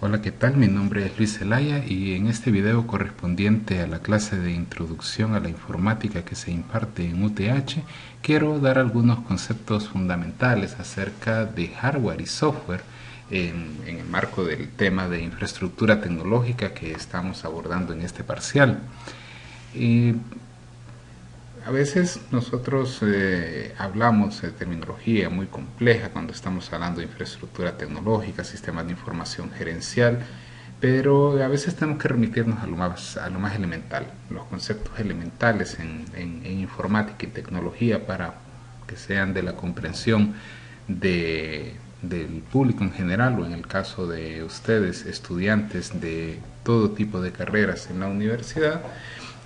Hola, ¿qué tal? Mi nombre es Luis Zelaya y en este video correspondiente a la clase de Introducción a la Informática que se imparte en UTH, quiero dar algunos conceptos fundamentales acerca de hardware y software en el marco del tema de infraestructura tecnológica que estamos abordando en este parcial. Y a veces nosotros hablamos de terminología muy compleja cuando estamos hablando de infraestructura tecnológica, sistemas de información gerencial, pero a veces tenemos que remitirnos a lo más elemental, los conceptos elementales en informática y tecnología para que sean de la comprensión del público en general o en el caso de ustedes, estudiantes de todo tipo de carreras en la universidad.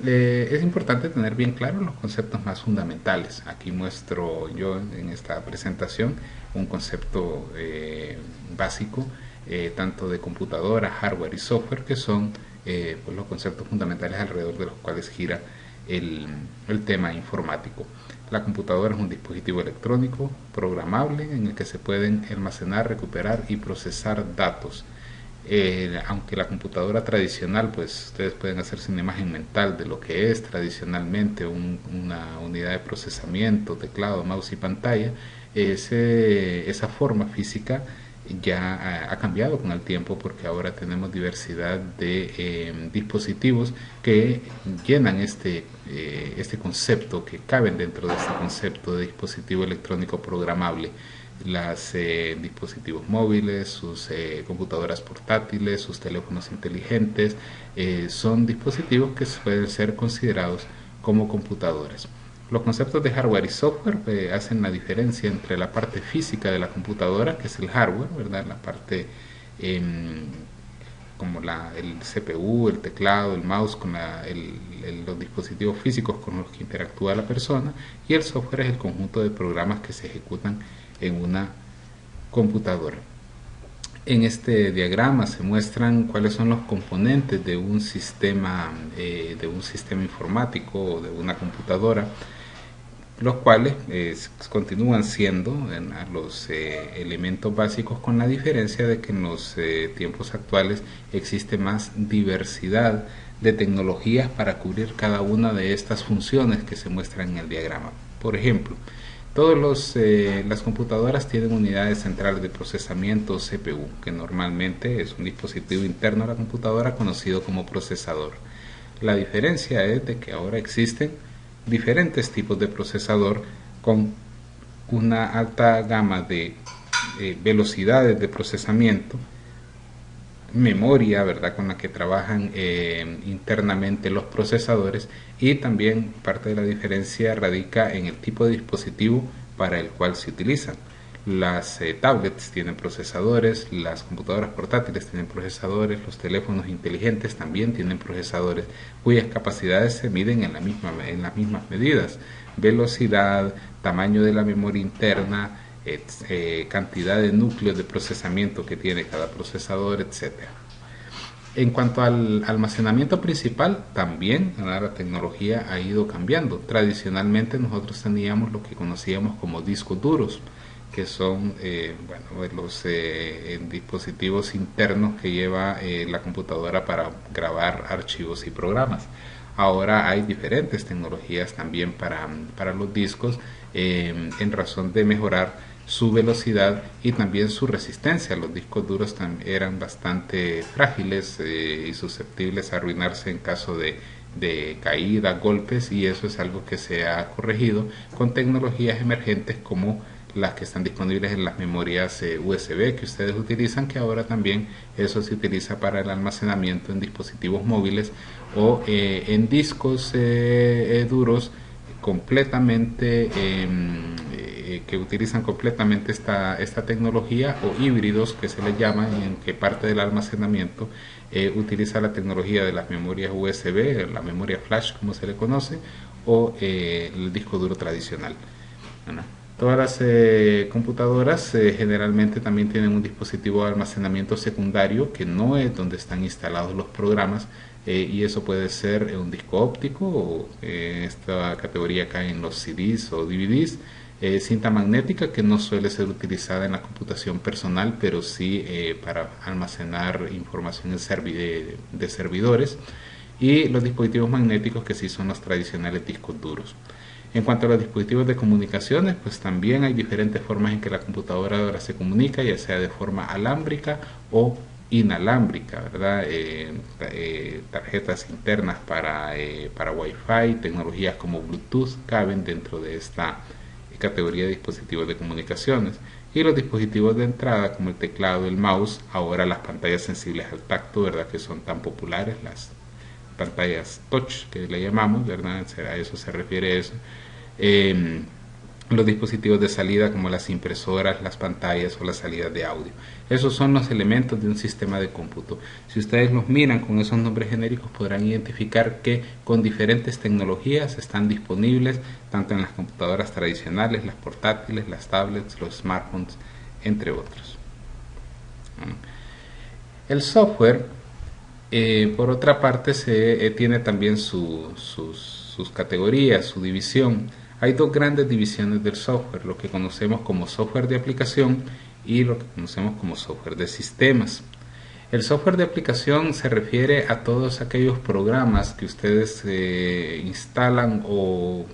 Es importante tener bien claros los conceptos más fundamentales. Aquí muestro yo en esta presentación un concepto básico, tanto de computadora, hardware y software, que son pues los conceptos fundamentales alrededor de los cuales gira el tema informático. La computadora es un dispositivo electrónico programable en el que se pueden almacenar, recuperar y procesar datos. Aunque la computadora tradicional, pues ustedes pueden hacerse una imagen mental de lo que es tradicionalmente una unidad de procesamiento, teclado, mouse y pantalla. Esa forma física ya ha cambiado con el tiempo porque ahora tenemos diversidad de dispositivos que llenan este concepto, que caben dentro de este concepto de dispositivo electrónico programable. Los dispositivos móviles, sus computadoras portátiles, sus teléfonos inteligentes, son dispositivos que pueden ser considerados como computadoras. Los conceptos de hardware y software hacen la diferencia entre la parte física de la computadora, que es el hardware, ¿verdad? La parte como el CPU, el teclado, el mouse, con los dispositivos físicos con los que interactúa la persona, y el software es el conjunto de programas que se ejecutan en una computadora. En este diagrama se muestran cuáles son los componentes de un sistema informático o de una computadora, los cuales continúan siendo los elementos básicos, con la diferencia de que en los tiempos actuales existe más diversidad de tecnologías para cubrir cada una de estas funciones que se muestran en el diagrama. Por ejemplo, las computadoras tienen unidades centrales de procesamiento, CPU, que normalmente es un dispositivo interno a la computadora conocido como procesador. La diferencia es de que ahora existen diferentes tipos de procesador con una alta gama de velocidades de procesamiento, memoria, ¿verdad?, con la que trabajan internamente los procesadores, y también parte de la diferencia radica en el tipo de dispositivo para el cual se utilizan. Las tablets tienen procesadores, las computadoras portátiles tienen procesadores, los teléfonos inteligentes también tienen procesadores cuyas capacidades se miden en las mismas medidas: velocidad, tamaño de la memoria interna, cantidad de núcleos de procesamiento que tiene cada procesador, etc. En cuanto al almacenamiento principal, también la tecnología ha ido cambiando. Tradicionalmente nosotros teníamos lo que conocíamos como discos duros, que son los dispositivos internos que lleva la computadora para grabar archivos y programas. Ahora hay diferentes tecnologías también para los discos, en razón de mejorar su velocidad y también su resistencia. Los discos duros eran bastante frágiles y susceptibles a arruinarse en caso de caída, golpes, y eso es algo que se ha corregido con tecnologías emergentes como las que están disponibles en las memorias USB que ustedes utilizan, que ahora también eso se utiliza para el almacenamiento en dispositivos móviles o en discos duros completamente que utilizan completamente esta tecnología, o híbridos que se les llama, en que parte del almacenamiento utiliza la tecnología de las memorias USB, la memoria flash como se le conoce, o el disco duro tradicional. ¿No? Todas las computadoras generalmente también tienen un dispositivo de almacenamiento secundario, que no es donde están instalados los programas, y eso puede ser un disco óptico, o esta categoría cae en los CDs o DVDs, cinta magnética que no suele ser utilizada en la computación personal, pero sí para almacenar información de servidores, y los dispositivos magnéticos que sí son los tradicionales discos duros. En cuanto a los dispositivos de comunicaciones, pues también hay diferentes formas en que la computadora ahora se comunica, ya sea de forma alámbrica o inalámbrica, ¿verdad? Tarjetas internas para Wi-Fi, tecnologías como Bluetooth caben dentro de esta categoría de dispositivos de comunicaciones. Y los dispositivos de entrada como el teclado, el mouse, ahora las pantallas sensibles al tacto, ¿verdad? Que son tan populares, las pantallas touch que le llamamos, ¿verdad? A eso se refiere eso. Los dispositivos de salida como las impresoras, las pantallas o las salidas de audio. Esos son los elementos de un sistema de cómputo. Si ustedes los miran con esos nombres genéricos, podrán identificar que con diferentes tecnologías están disponibles tanto en las computadoras tradicionales, las portátiles, las tablets, los smartphones, entre otros. El software, por otra parte, tiene también sus categorías, su división. Hay dos grandes divisiones del software, lo que conocemos como software de aplicación y lo que conocemos como software de sistemas. El software de aplicación se refiere a todos aquellos programas que ustedes instalan o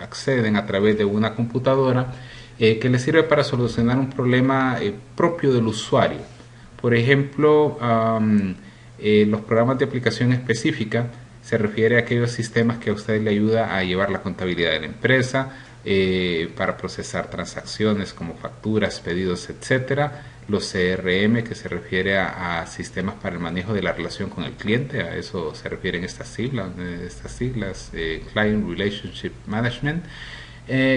acceden a través de una computadora que les sirve para solucionar un problema propio del usuario. Por ejemplo, los programas de aplicación específica se refiere a aquellos sistemas que a usted le ayuda a llevar la contabilidad de la empresa, para procesar transacciones como facturas, pedidos, etcétera. Los CRM, que se refiere a sistemas para el manejo de la relación con el cliente, a eso se refieren estas siglas, Client Relationship Management.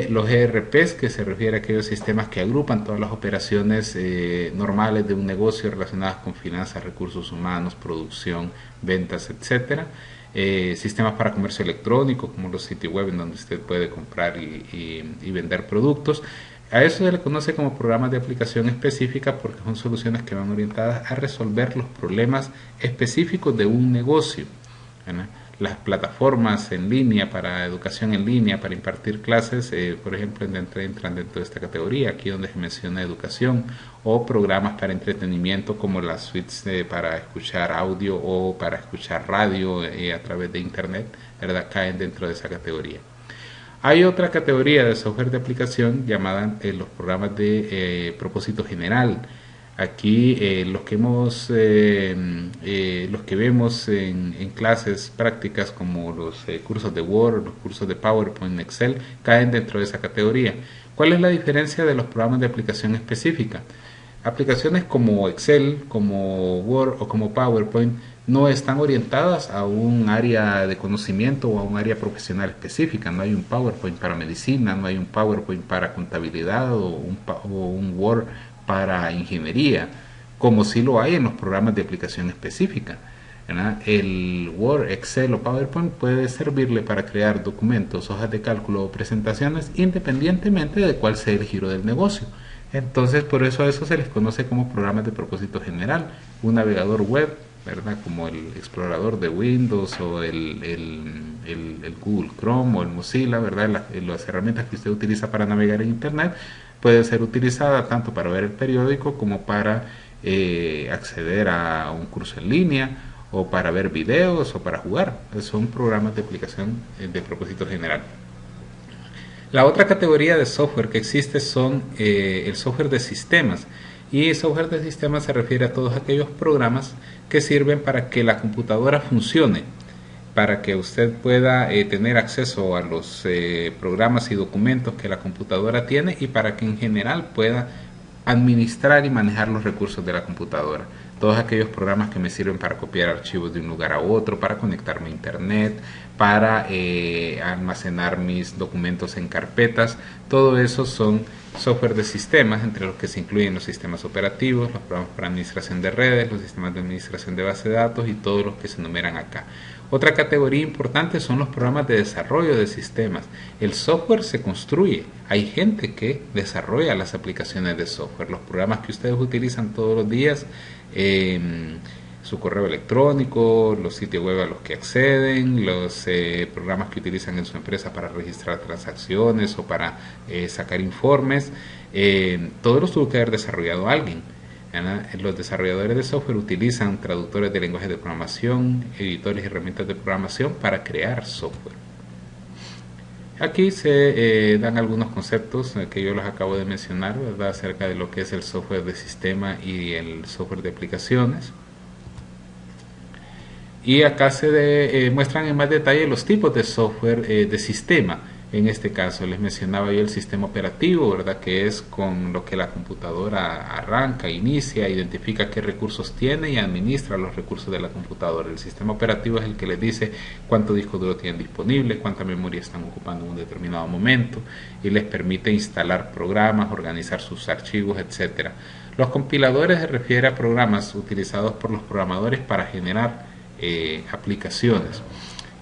Los ERPs, que se refiere a aquellos sistemas que agrupan todas las operaciones normales de un negocio relacionadas con finanzas, recursos humanos, producción, ventas, etcétera. Sistemas para comercio electrónico como los sitios web en donde usted puede comprar y vender productos. A eso se le conoce como programas de aplicación específica porque son soluciones que van orientadas a resolver los problemas específicos de un negocio, ¿verdad? Las plataformas en línea para educación en línea, para impartir clases, por ejemplo, entran dentro de esta categoría, aquí donde se menciona educación, o programas para entretenimiento como las suites para escuchar audio o para escuchar radio a través de internet, ¿verdad? Caen dentro de esa categoría. Hay otra categoría de software de aplicación llamada los programas de propósito general. Aquí los que vemos en clases prácticas como los cursos de Word, los cursos de PowerPoint, Excel, caen dentro de esa categoría. ¿Cuál es la diferencia de los programas de aplicación específica? Aplicaciones como Excel, como Word o como PowerPoint no están orientadas a un área de conocimiento o a un área profesional específica. No hay un PowerPoint para medicina, no hay un PowerPoint para contabilidad o un Word para ingeniería, como sí lo hay en los programas de aplicación específica, ¿verdad? El Word, Excel o PowerPoint puede servirle para crear documentos, hojas de cálculo o presentaciones independientemente de cuál sea el giro del negocio. Entonces, por eso a eso se les conoce como programas de propósito general. Un navegador web, ¿verdad? Como el explorador de Windows o el Google Chrome o el Mozilla, ¿verdad? Las herramientas que usted utiliza para navegar en Internet puede ser utilizada tanto para ver el periódico como para acceder a un curso en línea o para ver videos o para jugar. Son programas de aplicación de propósito general. La otra categoría de software que existe son el software de sistemas. Y software de sistemas se refiere a todos aquellos programas que sirven para que la computadora funcione, para que usted pueda tener acceso a los programas y documentos que la computadora tiene y para que en general pueda administrar y manejar los recursos de la computadora. Todos aquellos programas que me sirven para copiar archivos de un lugar a otro, para conectarme a internet, para almacenar mis documentos en carpetas, todo eso son software de sistemas, entre los que se incluyen los sistemas operativos, los programas para administración de redes, los sistemas de administración de base de datos y todos los que se enumeran acá. Otra categoría importante son los programas de desarrollo de sistemas. El software se construye, hay gente que desarrolla las aplicaciones de software, los programas que ustedes utilizan todos los días su correo electrónico, los sitios web a los que acceden, los programas que utilizan en su empresa para registrar transacciones o para sacar informes. Todo lo tuvo que haber desarrollado alguien. Los desarrolladores de software utilizan traductores de lenguajes de programación, editores y herramientas de programación para crear software. Aquí se dan algunos conceptos que yo los acabo de mencionar, ¿verdad?, acerca de lo que es el software de sistema y el software de aplicaciones. Y acá se muestran en más detalle los tipos de software de sistema. En este caso les mencionaba yo el sistema operativo, ¿verdad?, que es con lo que la computadora arranca, inicia, identifica qué recursos tiene y administra los recursos de la computadora. El sistema operativo es el que les dice cuánto disco duro tienen disponible, cuánta memoria están ocupando en un determinado momento y les permite instalar programas, organizar sus archivos, etcétera. Los compiladores se refiere a programas utilizados por los programadores para generar aplicaciones.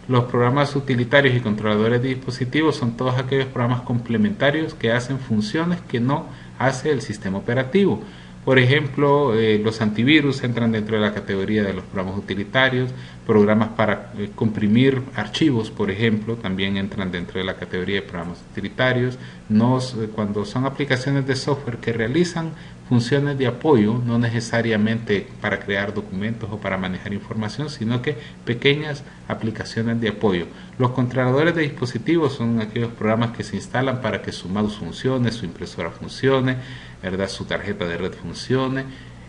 Los programas utilitarios y controladores de dispositivos son todos aquellos programas complementarios que hacen funciones que no hace el sistema operativo. Por ejemplo, los antivirus entran dentro de la categoría de los programas utilitarios. Programas para comprimir archivos, por ejemplo, también entran dentro de la categoría de programas utilitarios. Cuando son aplicaciones de software que realizan funciones de apoyo, no necesariamente para crear documentos o para manejar información, sino que pequeñas aplicaciones de apoyo. Los controladores de dispositivos son aquellos programas que se instalan para que su mouse funcione, su impresora funcione, ¿verdad?, su tarjeta de red funcione,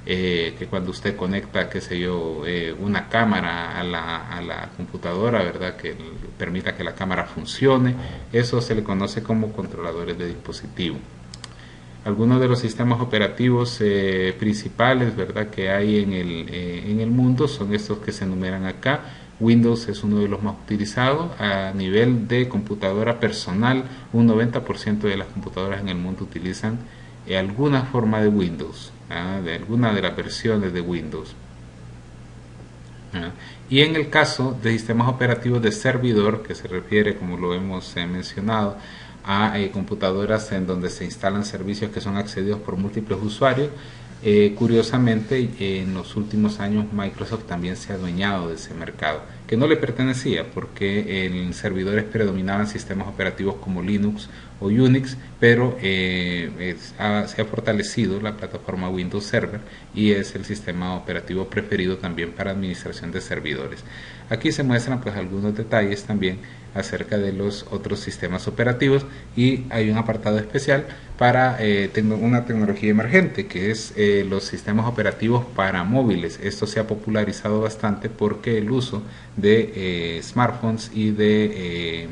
que cuando usted conecta, qué sé yo, una cámara a la computadora, ¿verdad?, que permita que la cámara funcione. Eso se le conoce como controladores de dispositivo. Algunos de los sistemas operativos principales, ¿verdad?, que hay en el mundo son estos que se enumeran acá. Windows es uno de los más utilizados. A nivel de computadora personal, un 90% de las computadoras en el mundo utilizan alguna forma de Windows, de alguna de las versiones de Windows. Y en el caso de sistemas operativos de servidor, que se refiere, como lo hemos mencionado, a computadoras en donde se instalan servicios que son accedidos por múltiples usuarios, curiosamente en los últimos años Microsoft también se ha adueñado de ese mercado, que no le pertenecía, porque en servidores predominaban sistemas operativos como Linux o Unix, pero se ha fortalecido la plataforma Windows Server y es el sistema operativo preferido también para administración de servidores. Aquí se muestran pues algunos detalles también acerca de los otros sistemas operativos y hay un apartado especial para una tecnología emergente, que es los sistemas operativos para móviles. Esto se ha popularizado bastante porque el uso de smartphones y de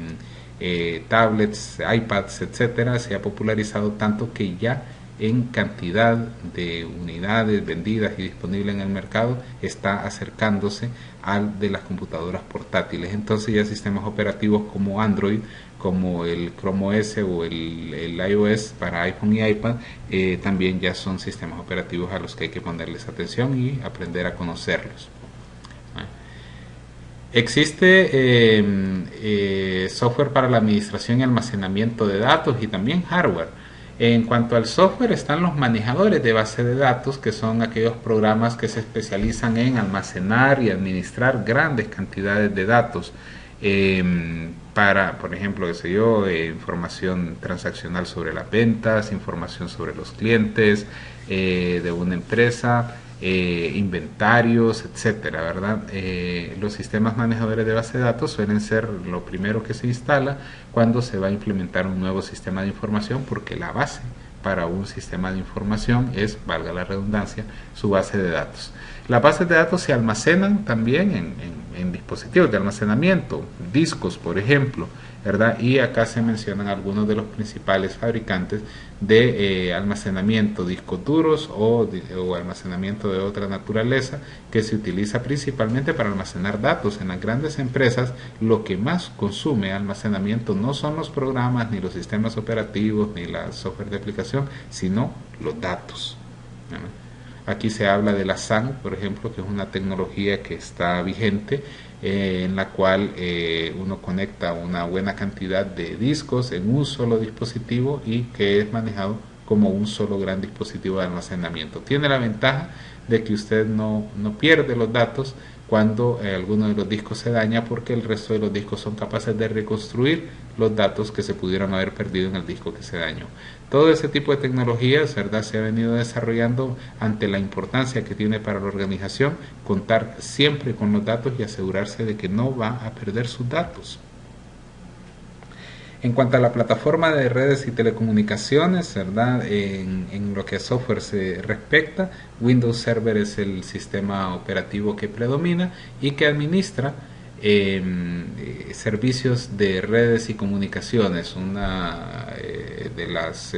tablets, iPads, etcétera, se ha popularizado tanto que ya en cantidad de unidades vendidas y disponibles en el mercado está acercándose al de las computadoras portátiles. Entonces ya sistemas operativos como Android, como el Chrome OS o el iOS para iPhone y iPad, también ya son sistemas operativos a los que hay que ponerles atención y aprender a conocerlos. Existe software para la administración y almacenamiento de datos y también hardware. En cuanto al software, están los manejadores de base de datos, que son aquellos programas que se especializan en almacenar y administrar grandes cantidades de datos para, por ejemplo, información transaccional sobre las ventas, información sobre los clientes de una empresa, inventarios, etcétera, ¿verdad? Los sistemas manejadores de base de datos suelen ser lo primero que se instala cuando se va a implementar un nuevo sistema de información, porque la base para un sistema de información es, valga la redundancia, su base de datos. Las bases de datos se almacenan también en dispositivos de almacenamiento, discos, por ejemplo, ¿verdad? Y acá se mencionan algunos de los principales fabricantes de almacenamiento, discos duros o almacenamiento de otra naturaleza, que se utiliza principalmente para almacenar datos. En las grandes empresas lo que más consume almacenamiento no son los programas, ni los sistemas operativos, ni la software de aplicación, sino los datos, ¿verdad? Aquí se habla de la SAN, por ejemplo, que es una tecnología que está vigente, en la cual uno conecta una buena cantidad de discos en un solo dispositivo y que es manejado como un solo gran dispositivo de almacenamiento. Tiene la ventaja de que usted no pierde los datos cuando alguno de los discos se daña, porque el resto de los discos son capaces de reconstruir los datos que se pudieron haber perdido en el disco que se dañó. Todo ese tipo de tecnologías, ¿verdad?, se ha venido desarrollando ante la importancia que tiene para la organización contar siempre con los datos y asegurarse de que no va a perder sus datos. En cuanto a la plataforma de redes y telecomunicaciones, ¿verdad?, en lo que a software se respecta, Windows Server es el sistema operativo que predomina y que administra servicios de redes y comunicaciones. Una de las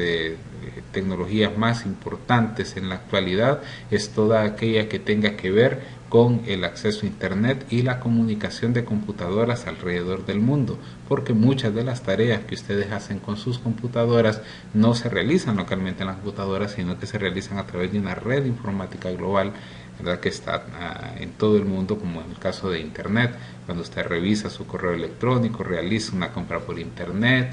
tecnologías más importantes en la actualidad es toda aquella que tenga que ver con el acceso a internet y la comunicación de computadoras alrededor del mundo, porque muchas de las tareas que ustedes hacen con sus computadoras no se realizan localmente en las computadoras, sino que se realizan a través de una red informática global, ¿verdad?, que está en todo el mundo, como en el caso de internet. Cuando usted revisa su correo electrónico, realiza una compra por internet,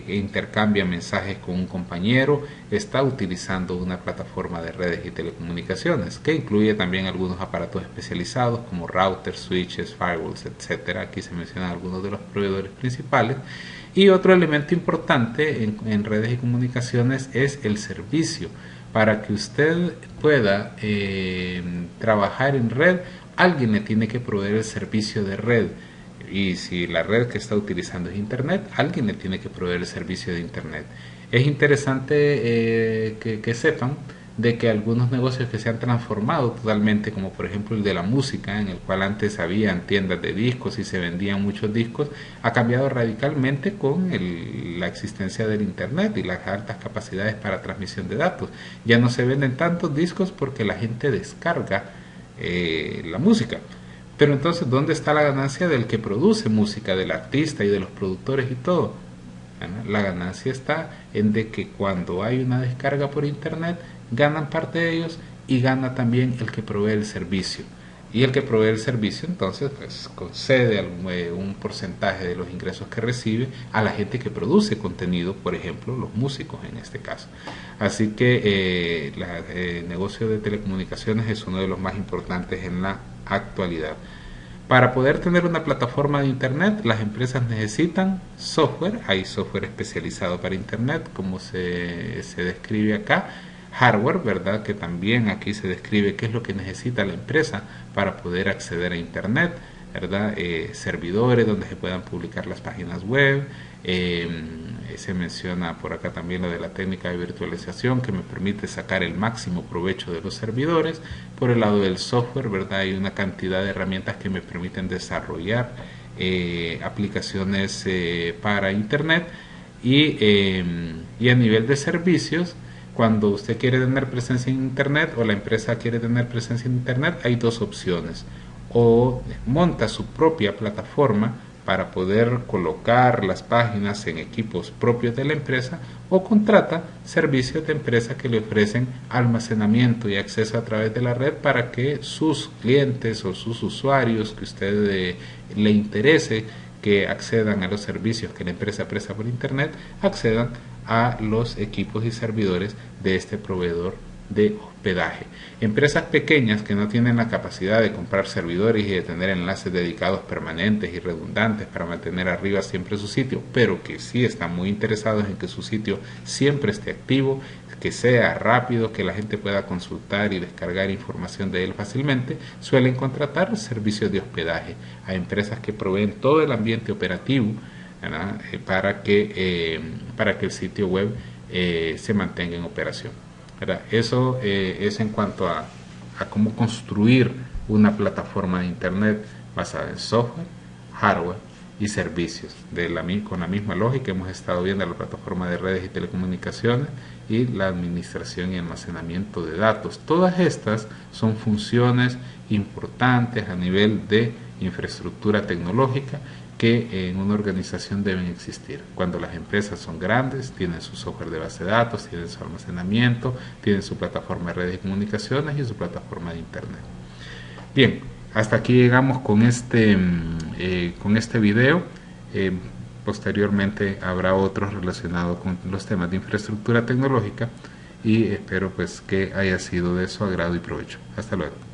intercambia mensajes con un compañero, está utilizando una plataforma de redes y telecomunicaciones que incluye también algunos aparatos especializados como routers, switches, firewalls, etcétera. Aquí se mencionan algunos de los proveedores principales. Y otro elemento importante en redes y comunicaciones es el servicio. Para que usted pueda trabajar en red, alguien le tiene que proveer el servicio de red. Y si la red que está utilizando es internet, alguien le tiene que proveer el servicio de internet. Es interesante que sepan de que algunos negocios que se han transformado totalmente, como por ejemplo el de la música, en el cual antes habían tiendas de discos y se vendían muchos discos, ha cambiado radicalmente con la existencia del internet y las altas capacidades para transmisión de datos. Ya no se venden tantos discos porque la gente descarga la música. Pero entonces, ¿dónde está la ganancia del que produce música, del artista y de los productores y todo? La ganancia está en de que cuando hay una descarga por internet, ganan parte de ellos y gana también el que provee el servicio. Y el que provee el servicio entonces pues concede un porcentaje de los ingresos que recibe a la gente que produce contenido, por ejemplo los músicos en este caso. Así que el negocio de telecomunicaciones es uno de los más importantes en la actualidad. Para poder tener una plataforma de internet, las empresas necesitan software. Hay software especializado para internet, como se describe acá. Hardware, ¿verdad?, que también aquí se describe qué es lo que necesita la empresa para poder acceder a internet, ¿verdad? Servidores donde se puedan publicar las páginas web. Se menciona por acá también lo de la técnica de virtualización, que me permite sacar el máximo provecho de los servidores. Por el lado del software, ¿verdad?, hay una cantidad de herramientas que me permiten desarrollar aplicaciones para internet. Y a nivel de servicios, cuando usted quiere tener presencia en internet o la empresa quiere tener presencia en internet, hay dos opciones: o monta su propia plataforma para poder colocar las páginas en equipos propios de la empresa, o contrata servicios de empresa que le ofrecen almacenamiento y acceso a través de la red para que sus clientes o sus usuarios que usted le interese que accedan a los servicios que la empresa presta por internet, accedan a los equipos y servidores de este proveedor de hospedaje. Empresas pequeñas que no tienen la capacidad de comprar servidores y de tener enlaces dedicados permanentes y redundantes para mantener arriba siempre su sitio, pero que sí están muy interesados en que su sitio siempre esté activo, que sea rápido, que la gente pueda consultar y descargar información de él fácilmente, suelen contratar servicios de hospedaje a empresas que proveen todo el ambiente operativo, ¿verdad?, para que el sitio web se mantenga en operación, ¿verdad? Eso es en cuanto a cómo construir una plataforma de internet basada en software, hardware y servicios. Con la misma lógica hemos estado viendo la plataforma de redes y telecomunicaciones y la administración y almacenamiento de datos. Todas estas son funciones importantes a nivel de infraestructura tecnológica que en una organización deben existir. Cuando las empresas son grandes, tienen su software de base de datos, tienen su almacenamiento, tienen su plataforma de redes y comunicaciones y su plataforma de internet. Bien, hasta aquí llegamos con este video. Posteriormente habrá otros relacionados con los temas de infraestructura tecnológica y espero pues que haya sido de su agrado y provecho. Hasta luego.